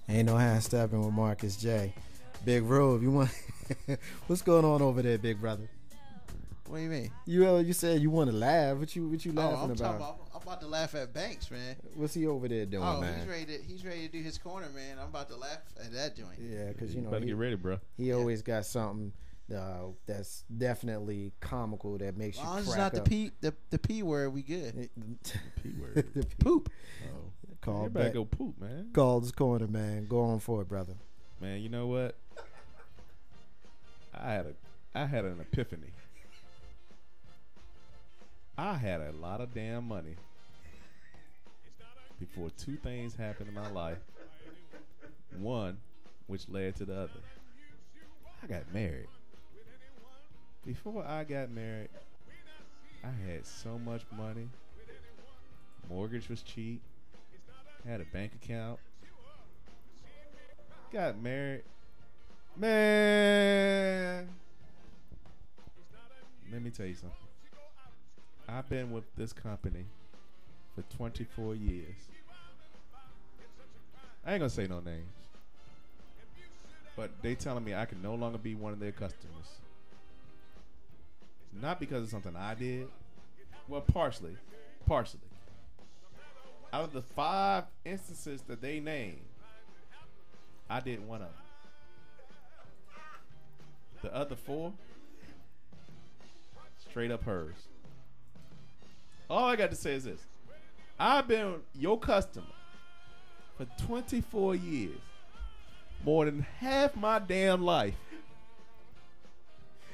Ain't no hand stepping with Marcus J. Big Rube, you want? What's going on over there, big brother? What do you mean? You said you want to laugh. What you laughing about? I'm about to laugh at Banks, man. What's he over there doing, man? He's ready to do his corner, man. I'm about to laugh at that joint. Yeah, because you know, better get ready, bro. He always got something that's definitely comical that makes you crack it's up. not the P word. We good. P word. The Poop. Oh, call everybody back. go poop, man. Call's corner, man. Go on for it, brother. Man, you know what? I had an epiphany. I had a lot of damn money before two things happened in my life. One, which led to the other. I got married. Before I got married, I had so much money. Mortgage was cheap. Had a bank account. Got married. Man, let me tell you something. I've been with this company for 24 years. I ain't gonna say no names, but they telling me I can no longer be one of their customers. Not because of something I did. Well, partially. Out of the 5 instances that they named, I did one of them. The other 4, straight up hers. All I got to say is this. I've been your customer for 24 years. More than half my damn life.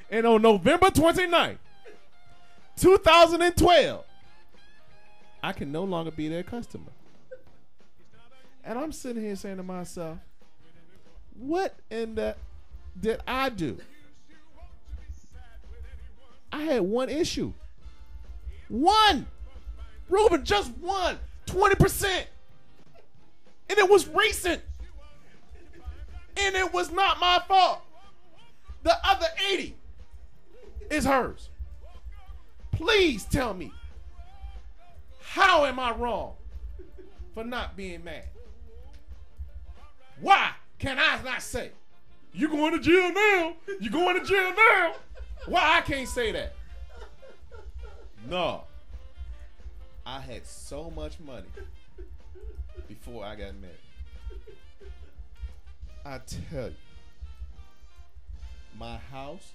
And on November 29th, 2012, I can no longer be their customer. And I'm sitting here saying to myself, what in the did I do? I had one issue. One. Ruben, just one. 20%. And it was recent. And it was not my fault. The other 80 is hers. Please tell me, how am I wrong for not being mad? Why can I not say, you going to jail now? You going to jail now? Why I can't say that? No. I had so much money before I got married. I tell you, my house,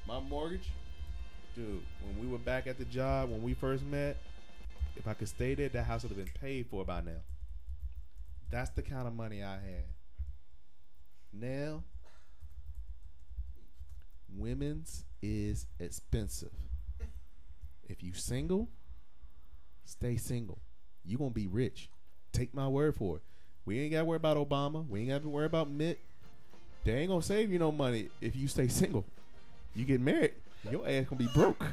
my mortgage, dude, when we were back at the job, when we first met, if I could stay there, that house would have been paid for by now. That's the kind of money I had. Now, women's is expensive. If you single, stay single. You gonna be rich. Take my word for it. We ain't gotta worry about Obama. We ain't gotta worry about Mitt. They ain't gonna save you no money if you stay single. You get married, your ass gonna be broke.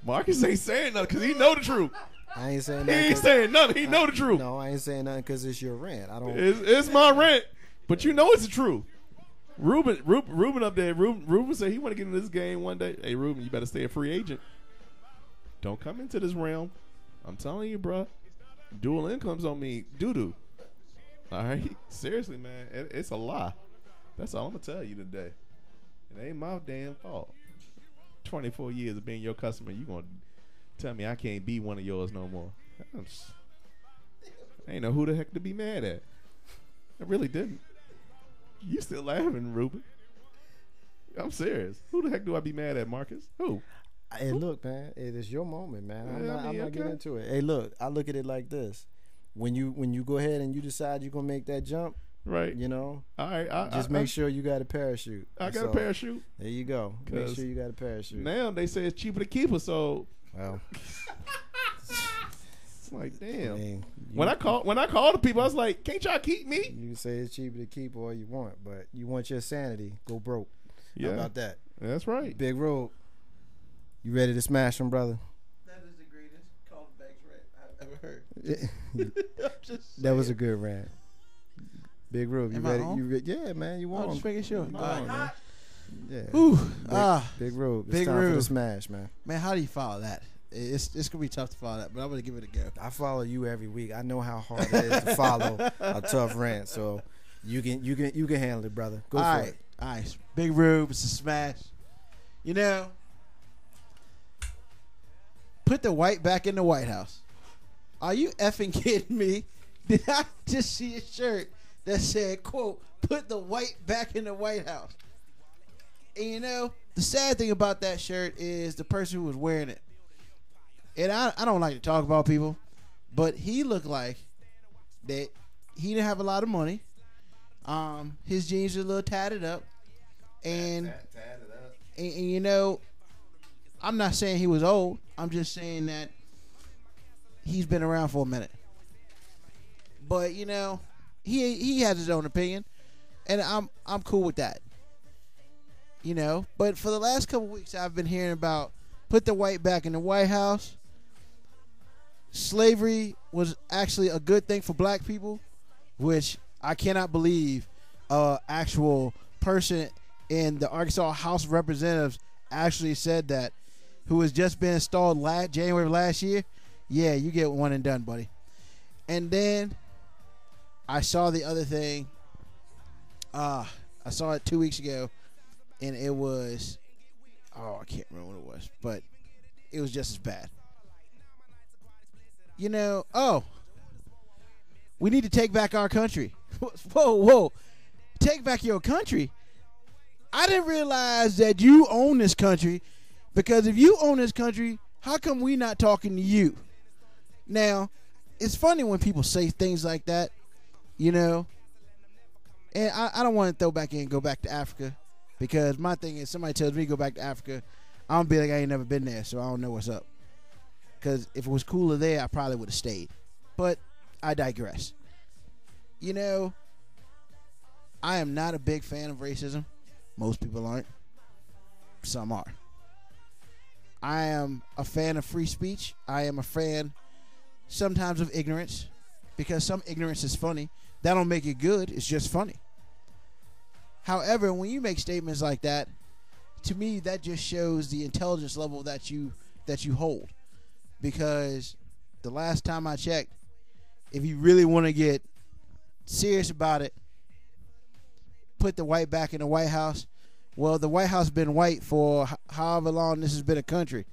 Marcus ain't saying nothing because he know the truth. I ain't saying He nothing. ain't saying nothing. He know the truth. No, I ain't saying nothing because it's your rant. I don't. It's my rent, but you know it's the truth. Ruben up there. Ruben said he want to get in this game one day. Hey, Ruben, you better stay a free agent. Don't come into this realm. I'm telling you, bro. Dual incomes on me, doo-doo. All right? Seriously, man. It's a lie. That's all I'm going to tell you today. It ain't my damn fault. 24 years of being your customer, you going to tell me I can't be one of yours no more. I ain't know who the heck to be mad at. I really didn't. You still laughing, Ruben. I'm serious. Who the heck do I be mad at, Marcus? Who? Hey, look, man. It is your moment, man. I'm not okay. getting into it. Hey, look. I look at it like this. When you go ahead and you decide you're going to make that jump, right? You know, all right. Just make sure you got a parachute. I got a parachute. There you go. Make sure you got a parachute. Now they say it's cheaper to keep her, so. Well. It's like, damn. I mean, when I call the people, I was like, can't y'all keep me? You can say it's cheaper to keep all you want, but you want your sanity, go broke. Yeah. How about that? That's right. Big Road. You ready to smash him, brother? That is the greatest callbacks rant I've ever heard. That was a good rant. Big Road, you ready? On? Yeah, man. You want? I'm just making sure. Go on, man. Yeah. Whew. Big Road. It's Big time Road. for the smash, man. Man, how do you follow that? It's gonna be tough to follow that, but I'm gonna give it a go. I follow you every week. I know how hard it is to follow a tough rant. So you can handle it, brother. Go for it. All right. Big Rube, it's a smash. You know, put the white back in the White House. Are you effing kidding me? Did I just see a shirt that said, quote, put the white back in the White House? And you know, the sad thing about that shirt is the person who was wearing it. And I don't like to talk about people, but he looked like that he didn't have a lot of money. His jeans are a little tatted up. And you know, I'm not saying he was old. I'm just saying that he's been around for a minute. But you know, he has his own opinion, and I'm cool with that. You know, but for the last couple weeks, I've been hearing about put the white back in the White House. Slavery was actually a good thing for black people, which I cannot believe actual person in the Arkansas House of Representatives actually said that, who has just been installed January of last year. Yeah, you get one and done, buddy. And then I saw the other thing. I saw it 2 weeks ago, and it was, I can't remember what it was, but it was just as bad. You know, we need to take back our country. Whoa. Take back your country? I didn't realize that you own this country, because if you own this country, how come we not talking to you? Now, it's funny when people say things like that, you know, and I don't want to throw back in and go back to Africa, because my thing is, somebody tells me to go back to Africa, I'm going to be like, I ain't never been there, so I don't know what's up. Because if it was cooler there, I probably would have stayed. But I digress. You know, I am not a big fan of racism. Most people aren't. Some are. I am a fan of free speech. I am a fan sometimes of ignorance, because some ignorance is funny. That don't make it good. It's just funny. However, when you make statements like that, to me, that just shows the intelligence level that you hold. Because the last time I checked, if you really want to get serious about it, put the white back in the White House. Well, the White House has been white for however long this has been a country.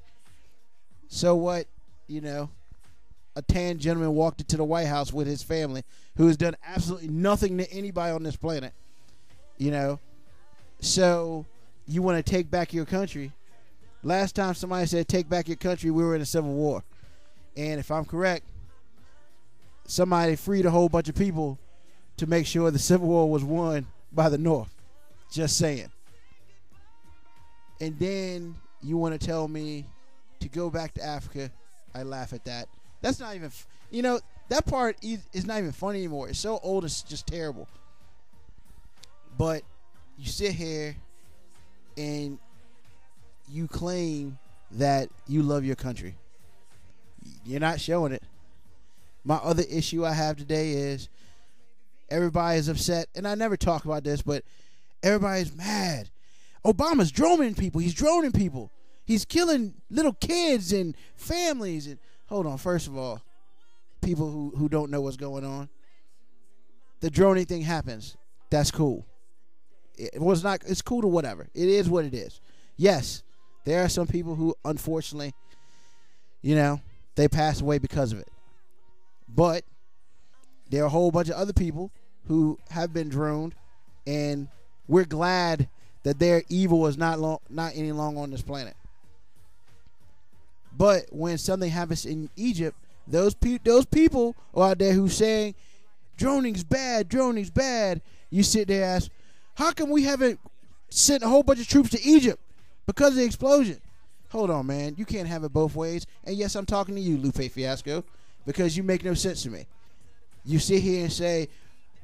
So what, you know, a tan gentleman walked into the White House with his family, who has done absolutely nothing to anybody on this planet, you know. So you want to take back your country. Last time somebody said take back your country, we were in a civil war. And if I'm correct, somebody freed a whole bunch of people to make sure the Civil War was won by the North. Just saying. And then you want to tell me to go back to Africa. I laugh at that. That's not even, you know, that part is not even funny anymore. It's so old, it's just terrible. But you sit here and you claim that you love your country. You're not showing it. My other issue I have today is everybody is upset, and I never talk about this, but everybody's mad. Obama's droning people. He's droning people. He's killing little kids and families. And hold on, first of all, people who don't know what's going on, the droning thing happens. That's cool. It was not. It's cool to whatever. It is what it is. Yes, there are some people who, unfortunately, you know, they pass away because of it. But there are a whole bunch of other people who have been droned, and we're glad that their evil is not any longer on this planet. But when something happens in Egypt, those people are out there who saying droning's bad. You sit there and ask, how come we haven't sent a whole bunch of troops to Egypt because of the explosion? Hold on, man. You can't have it both ways. And yes, I'm talking to you, Lupe Fiasco, because you make no sense to me. You sit here and say,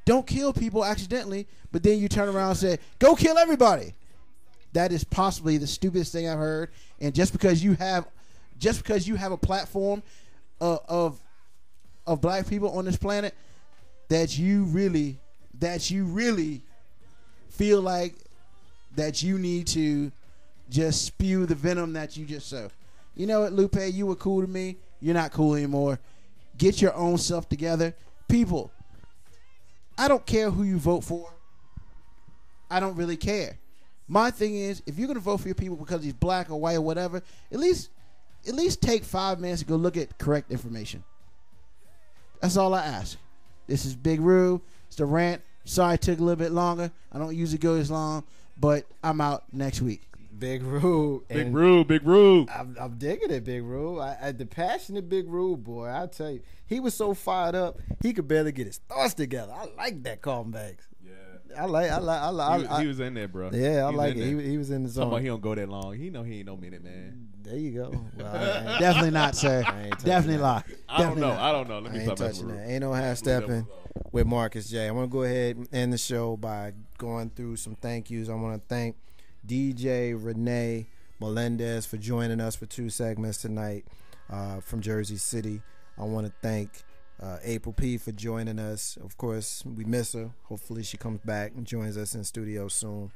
don't kill people accidentally, but then you turn around and say, go kill everybody. That is possibly the stupidest thing I've heard. And just because you have a platform of black people on this planet, that you really feel like that you need to just spew the venom that you just sow. you know what, Lupe, you were cool to me. You're not cool anymore. Get your own self together. People, I don't care who you vote for. I don't really care. My thing is, if you're going to vote for your people because he's black or white or whatever, at least take 5 minutes to go look at correct information. That's all I ask. This is Big Roo. It's the rant. Sorry it took a little bit longer. I don't usually go this long, but I'm out next week. Big Roo. Big Roo. I'm digging it, Big Roo. The passionate Big Roo, boy, I tell you. He was so fired up, he could barely get his thoughts together. I like that calling backs. He was in there, bro. Yeah, I like it. He was in the zone. Somebody, he don't go that long. He know he ain't no minute, man. There you go. Well, Definitely not, sir. Definitely not. I don't know. Let me I stop ain't touching that. Ain't no half stepping with Marcus J. I want to go ahead and end the show by going through some thank yous. I want to thank DJ Renee Melendez for joining us for 2 segments tonight from Jersey City. I want to thank April P for joining us. Of course, we miss her. Hopefully she comes back and joins us in studio soon.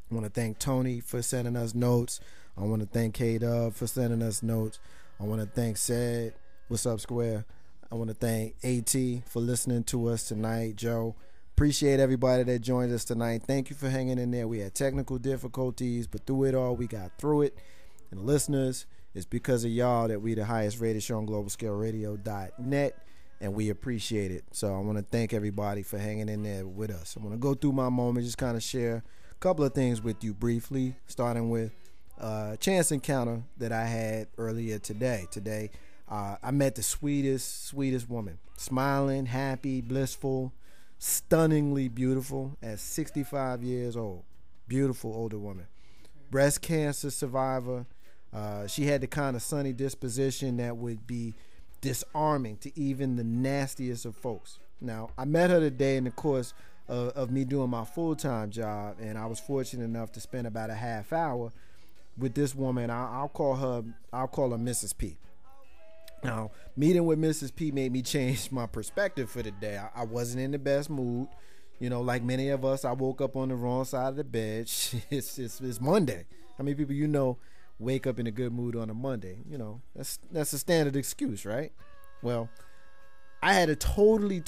I want to thank Tony for sending us notes. I want to thank K-Dub for sending us notes. I want to thank Said. What's up, Square? I want to thank AT for listening to us tonight. Joe, appreciate everybody that joined us tonight. Thank you for hanging in there. We had technical difficulties, but through it all, we got through it. And listeners, it's because of y'all that we the highest rated show on globalscaleradio.net, and we appreciate it. So I want to thank everybody for hanging in there with us. I'm going to go through my moment, just kind of share a couple of things with you briefly, starting with chance encounter that I had earlier today. I met the sweetest woman, smiling, happy, blissful, stunningly beautiful at 65 years old. Beautiful older woman. Breast cancer survivor. She had the kind of sunny disposition that would be disarming to even the nastiest of folks. Now, I met her today in the course of me doing my full-time job, and I was fortunate enough to spend about a half hour with this woman. I'll call her Mrs. P. Now, meeting with Mrs. P made me change my perspective for the day. I wasn't in the best mood. You know, like many of us, I woke up on the wrong side of the bed. It's Monday. How many people you know wake up in a good mood on a Monday? You know, that's a standard excuse, right? Well, I had a totally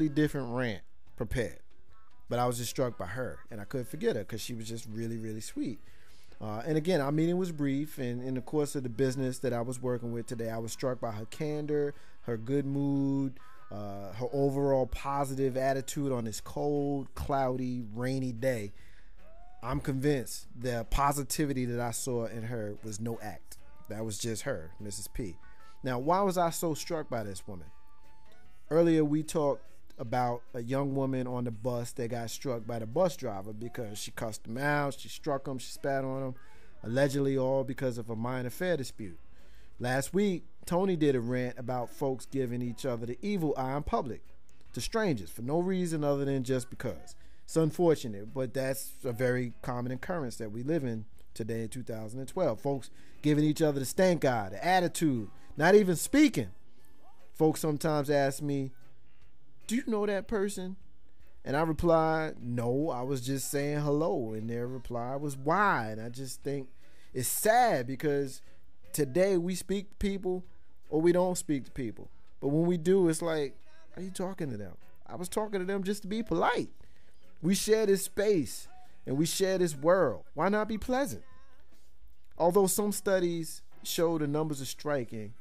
different rant prepared, but I was just struck by her, and I couldn't forget her because she was just really sweet. And again, our meeting was brief, and in the course of the business that I was working with today, I was struck by her candor, her good mood, her overall positive attitude on this cold, cloudy, rainy day. I'm convinced the positivity that I saw in her was no act. That was just her, Mrs. P. Now, why was I so struck by this woman? Earlier, we talked about a young woman on the bus that got struck by the bus driver because she cussed him out, she struck him, she spat on him, allegedly all because of a minor fare dispute. Last week, Tony did a rant about folks giving each other the evil eye in public to strangers for no reason other than just because. It's unfortunate, but that's a very common occurrence that we live in today in 2012. Folks giving each other the stank eye, the attitude, not even speaking. Folks sometimes ask me, do you know that person? And I replied, no, I was just saying hello. And their reply was, why? And I just think it's sad because today we speak to people or we don't speak to people. But when we do, it's like, are you talking to them? I was talking to them just to be polite. We share this space and we share this world. Why not be pleasant? Although some studies show the numbers are striking,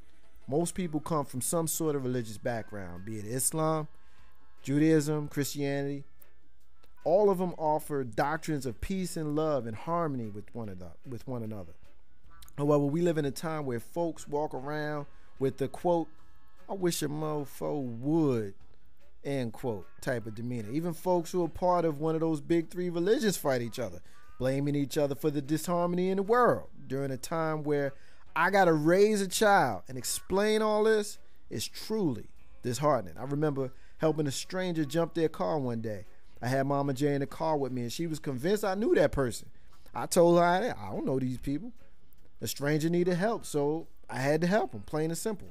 most people come from some sort of religious background, be it Islam, Judaism, Christianity. All of them offer doctrines of peace and love and harmony with one another. However, we live in a time where folks walk around with the quote, I wish a mofo would, end quote, type of demeanor. Even folks who are part of one of those big 3 religions fight each other, blaming each other for the disharmony in the world. During a time where I got to raise a child and explain all this is truly disheartening. I remember helping a stranger jump their car one day. I had Mama J in the car with me, and she was convinced I knew that person. I told her I don't know these people. The stranger needed help, so I had to help him, plain and simple.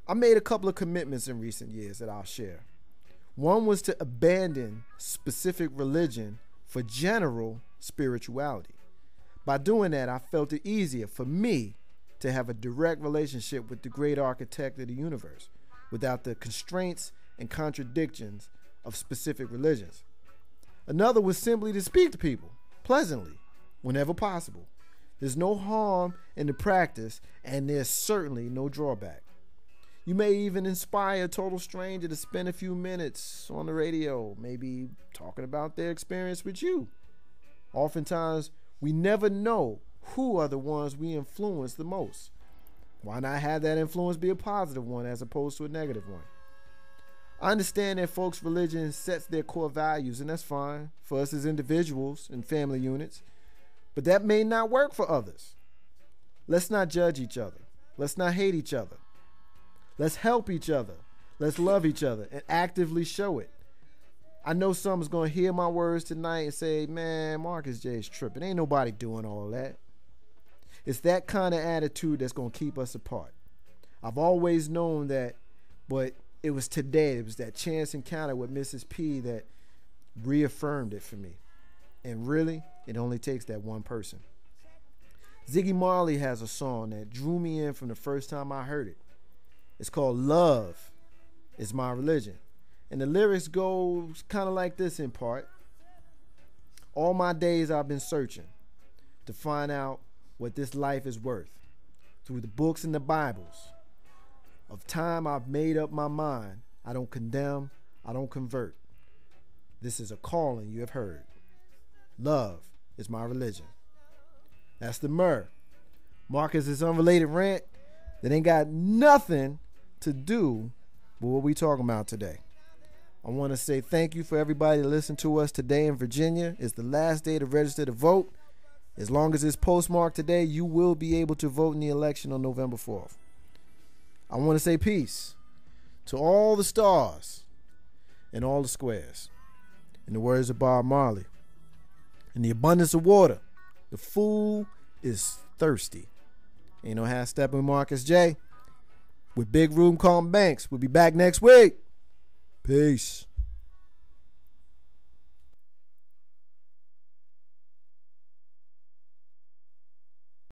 I made a couple of commitments in recent years that I'll share. One was to abandon specific religion for general spirituality. By doing that, I felt it easier for me to have a direct relationship with the great architect of the universe without the constraints and contradictions of specific religions. Another was simply to speak to people pleasantly whenever possible. There's no harm in the practice, and there's certainly no drawback. You may even inspire a total stranger to spend a few minutes on the radio, maybe talking about their experience with you. Oftentimes, we never know who are the ones we influence the most. Why not have that influence be a positive one as opposed to a negative one? I understand that folks' religion sets their core values, and that's fine for us as individuals and family units, but that may not work for others. Let's not judge each other. Let's not hate each other. Let's help each other. Let's love each other and actively show it. I know someone's going to hear my words tonight and say, man, Marcus J is tripping. Ain't nobody doing all of that. It's that kind of attitude that's going to keep us apart. I've always known that, but it was today. It was that chance encounter with Mrs. P that reaffirmed it for me. And really, it only takes that one person. Ziggy Marley has a song that drew me in from the first time I heard it. It's called Love Is My Religion. And the lyrics go kind of like this in part. All my days I've been searching to find out what this life is worth. Through the books and the Bibles. Of time I've made up my mind. I don't condemn, I don't convert. This is a calling you have heard. Love is my religion. That's the Myrrh. Marcus's unrelated rant that ain't got nothing to do with what we talking about today. I want to say thank you for everybody that listened to us today in Virginia. It's the last day to register to vote. As long as it's postmarked today, you will be able to vote in the election on November 4th. I want to say peace to all the stars and all the squares. In the words of Bob Marley, in the abundance of water, the fool is thirsty. Ain't no half stepping with Marcus J. With Big Room Calm Banks. We'll be back next week. Peace.